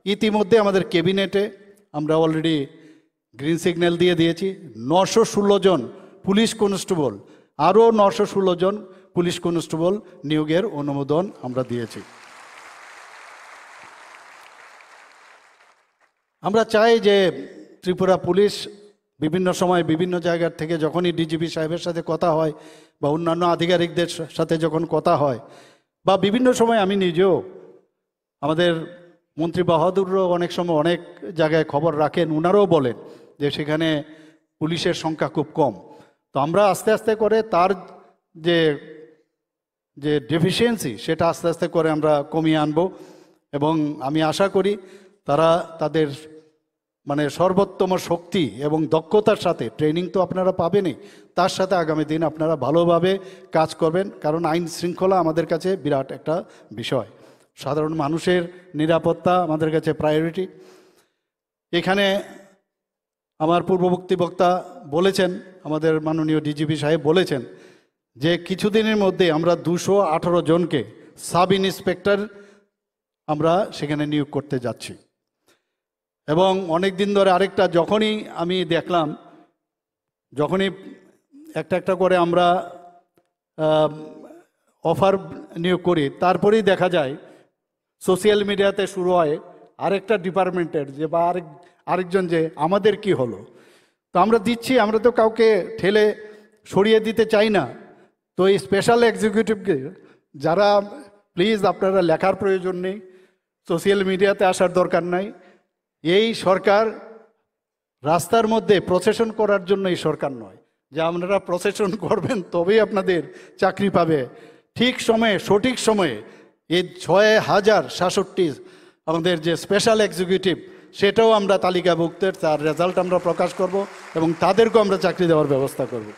ইতিমধ্যে আমাদের ক্যাবিনেটে আমরা অলরেডি গ্রিন সিগন্যাল দিয়ে দিয়েছি। 916 জন পুলিশ কনস্টেবল, আরও 916 জন পুলিশ কনস্টেবল নিয়োগের অনুমোদন আমরা দিয়েছি। আমরা চাই যে ত্রিপুরা পুলিশ বিভিন্ন সময় বিভিন্ন জায়গার থেকে যখনই ডিজিপি সাহেবের সাথে কথা হয় বা অন্যান্য আধিকারিকদের সাথে যখন কথা হয়, বা বিভিন্ন সময় আমি নিজেও, আমাদের মন্ত্রী বাহাদুরও অনেক সময় অনেক জায়গায় খবর রাখেন, ওনারাও বলেন যে সেখানে পুলিশের সংখ্যা খুব কম। তো আমরা আস্তে আস্তে করে তার যে যে ডেফিসিয়েন্সি সেটা আস্তে আস্তে করে আমরা কমিয়ে আনব, এবং আমি আশা করি তারা তাদের মানে সর্বোত্তম শক্তি এবং দক্ষতার সাথে, ট্রেনিং তো আপনারা পাবেনই, তার সাথে আগামী দিন আপনারা ভালোভাবে কাজ করবেন। কারণ আইন শৃঙ্খলা আমাদের কাছে বিরাট একটা বিষয়, সাধারণ মানুষের নিরাপত্তা আমাদের কাছে প্রায়োরিটি। এখানে আমার পূর্ববর্তী বক্তা বলেছেন, আমাদের মাননীয় ডিজিপি সাহেব বলেছেন যে কিছুদিনের মধ্যে আমরা 218 জনকে সাব ইন্সপেক্টর আমরা সেখানে নিয়োগ করতে যাচ্ছি। এবং অনেক দিন ধরে আরেকটা, যখনই আমি দেখলাম, যখনই একটা একটা করে আমরা অফার নিয়োগ করি, তারপরেই দেখা যায় সোশ্যাল মিডিয়াতে শুরু হয় আরেকটা ডিপার্টমেন্টের যে বা আরেকজন যে আমাদের কি হলো। তো আমরা দিচ্ছি, আমরা তো কাউকে ঠেলে সরিয়ে দিতে চাই না। তো এই স্পেশাল এক্সিকিউটিভকে যারা, প্লিজ আপনারা লেখার প্রয়োজন নেই, সোশ্যাল মিডিয়াতে আসার দরকার নাই। এই সরকার রাস্তার মধ্যে প্রসেশন করার জন্য এই সরকার নয় যে আপনারা প্রসেশন করবেন তবেই আপনাদের চাকরি পাবে। ঠিক সময়ে, সঠিক সময়ে এই 6066 আমাদের যে স্পেশাল এক্সিকিউটিভ, সেটাও আমরা তালিকাভুক্তের, তার রেজাল্ট আমরা প্রকাশ করব এবং তাদেরকেও আমরা চাকরি দেওয়ার ব্যবস্থা করব।